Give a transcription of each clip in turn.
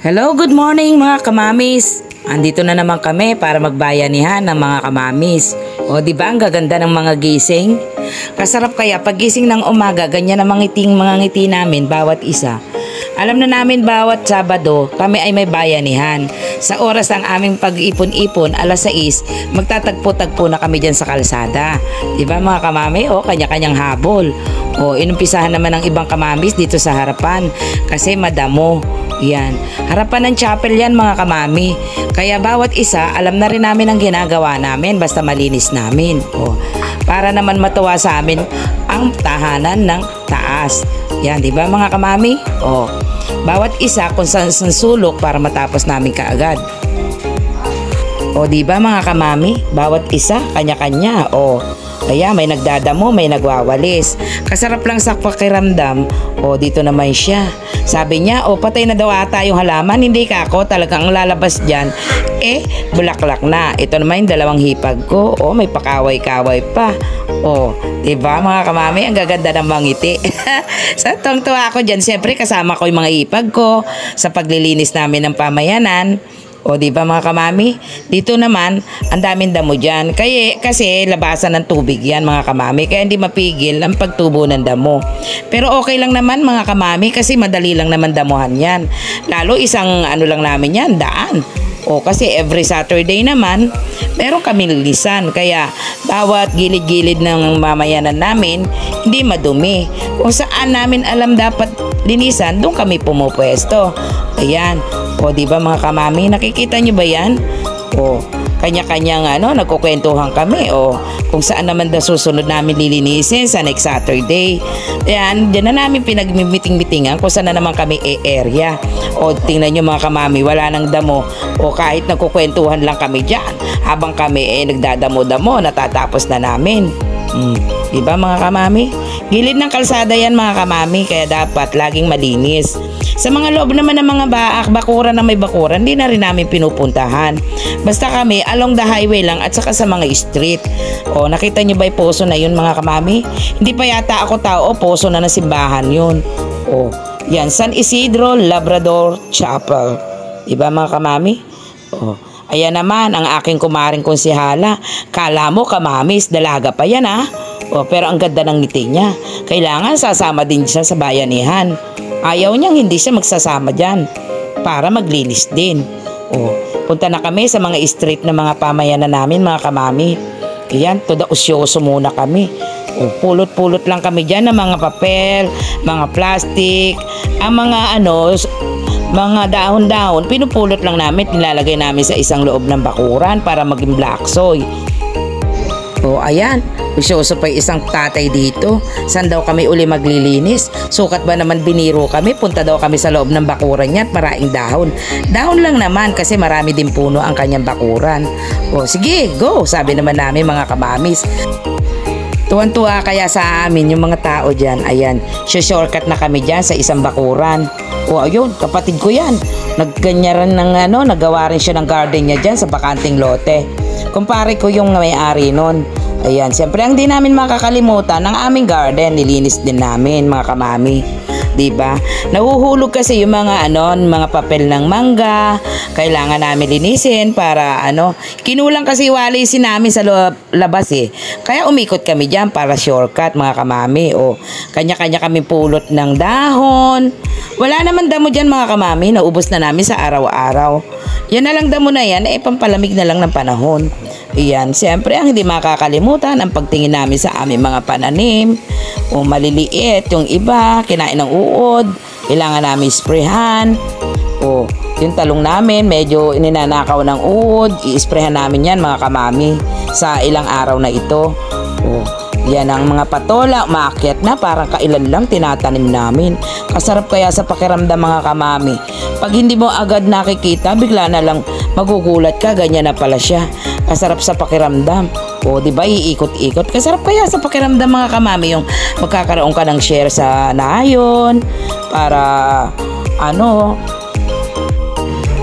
Hello, good morning mga kamamis. Andito na naman kami para magbayanihan ng mga kamamis. O di ba ang gaganda ng mga gising? Kasarap kaya paggising ng umaga, ganyan ang mga ngiti namin bawat isa. Alam na namin bawat Sabado kami ay may bayanihan. Sa oras ng aming pag-ipon-ipon, alas 6, magtatagpo-tagpo na kami dyan sa kalsada. Diba mga kamami? O kanya-kanyang habol. O inumpisahan naman ng ibang kamamis dito sa harapan kasi madamo. Yan. Harapan ng chapel yan mga kamami. Kaya bawat isa alam na rin namin ang ginagawa namin basta malinis namin. O, para naman matuwa sa amin ang tahanan ng taas. Yan, di ba mga kamami? O, bawat isa kung saan sulok para matapos namin kaagad. O, di ba mga kamami? Bawat isa kanya-kanya. O, kaya may nagdadamo, may nagwawalis. Kasarap lang sa pakiramdam. O, dito naman siya. Sabi niya, o patay na daw ata yung halaman. Hindi ka ako, talagang lalabas dyan. Bulaklak na. Ito naman yung dalawang hipag ko. O, may pakaway-kaway pa. O, diba mga kamami, ang gaganda ng mga ngiti. Sa tuwang-tuwa ako dyan, siyempre kasama ko yung mga hipag ko sa paglilinis namin ng pamayanan. O diba mga kamami, dito naman ang daming damo dyan. Kasi labasan ng tubig yan mga kamami, kaya hindi mapigil ang pagtubo ng damo. Pero okay lang naman mga kamami kasi madali lang naman damuhan yan. Lalo isang ano lang namin yan, daan. O kasi every Saturday naman meron kami lilisan, kaya bawat gilid-gilid ng mamayanan namin hindi madumi. Kung saan namin alam dapat linisan, doon kami pumupwesto. Ayan. O diba mga kamami, nakikita nyo ba yan? O kanya-kanyang nagkukwentuhan kami. O kung saan naman na susunod namin lilinisin sa next Saturday. Ayan, dyan na namin pinagmiting-mitingan kung saan na naman kami area. O tingnan nyo mga kamami, wala nang damo. O kahit nagkukwentuhan lang kami dyan, habang kami nagdadamo-damo, natatapos na namin. Diba mga kamami? Gilid ng kalsada yan mga kamami, kaya dapat laging malinis. Sa mga loob naman ng mga bakuran na may bakuran, hindi na rin namin pinupuntahan. Basta kami along the highway lang at saka sa mga street. O nakita nyo ba yung poso na yun mga kamami? Hindi pa yata ako tao, poso na ng simbahan yun. O yan, San Isidro Labrador Chapel. Diba mga kamami? O ayan naman ang aking kumaring konsihala. Kala mo kamamis, dalaga pa yan ha. O, pero ang ganda ng ngiti niya. Kailangan sasama din siya sa bayanihan. Ayaw niyang hindi siya magsasama dyan para maglinis din. O, punta na kami sa mga street na mga pamayanan namin mga kamami. Ayan, todo usyoso muna kami. O, pulot-pulot lang kami dyan ng mga papel, mga plastic, ang mga mga dahon-dahon, pinupulot lang namin, nilalagay namin sa isang loob ng bakuran para maging black soy. O ayan, usyoso pa yung isang tatay dito. Saan daw kami uli maglilinis? Sukat ba naman biniro kami? Punta daw kami sa loob ng bakuran niya at maraming dahon. Dahon lang naman kasi marami din puno ang kanyang bakuran. O sige, go! Sabi naman namin mga kamamis. Tuwan-tuwa kaya sa amin yung mga tao dyan. Ayan, shortcut na kami dyan sa isang bakuran. O ayun, kapatid ko yan. Nagganyaran ng nagawa rin siya ng garden niya dyan sa bakanting lote. Kumpare ko yung may-ari nun. Ayan, siyempre ang di namin makakalimutan ng aming garden, nilinis din namin mga kamami. Diba? Nahuhulog kasi yung mga mga papel ng mangga. Kailangan namin linisin para kinulang kasi walisin namin sa labas Kaya umikot kami dyan para shortcut mga kamami. O kanya-kanya kami pulot ng dahon. Wala naman damo dyan mga kamami, naubos na namin sa araw-araw. Yan na lang damo na yan, pampalamig na lang ng panahon. Iyan, siyempre ang hindi makakalimutan ang pagtingin namin sa aming mga pananim. O maliliit, yung iba, kinain ng uod, kailangan namin sprayhan. O yung talong namin, medyo ininanakaw ng uod, i-sprayhan namin yan mga kamami sa ilang araw na ito. O yan ang mga patola, maakyat na, parang kailan lang tinatanim namin. Kasarap kaya sa pakiramdam mga kamami. Pag hindi mo agad nakikita, bigla na lang magugulat ka, ganyan na pala siya. Kasarap sa pakiramdam. O diba, iikot-ikot. Kasarap kaya sa pakiramdam mga kamami yung magkakaroon ka ng share sa nayon para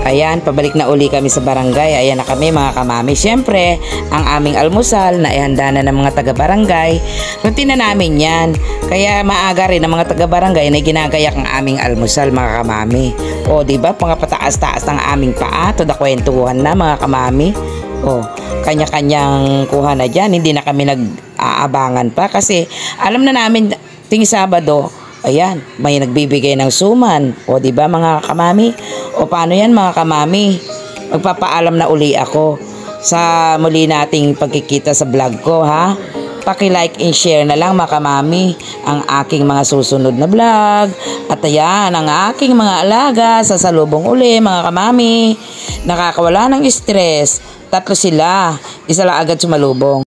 Ayan, pabalik na uli kami sa barangay. Ayan na kami mga kamami. Siyempre, ang aming almusal na ihanda na ng mga taga-barangay. Rutina namin yan. Kaya maaga rin ang mga taga-barangay na ginagayak ang aming almusal mga kamami. O, diba? Pangapataas-taas ng aming paa. To the kwentuhan na mga kamami. O, kanya-kanyang kuha na dyan. Hindi na kami nag-aabangan pa. Kasi alam na namin ting Sabado, ayan, may nagbibigay ng suman. O, diba mga kamami? O, paano yan mga kamami? Magpapaalam na uli ako sa muli nating pagkikita sa vlog ko, ha? Paki-like and share na lang mga kamami ang aking mga susunod na vlog. At ayan, ang aking mga alaga sa salubong uli mga kamami. Nakakawala ng stress. 3 sila. Isa lang agad sumalubong.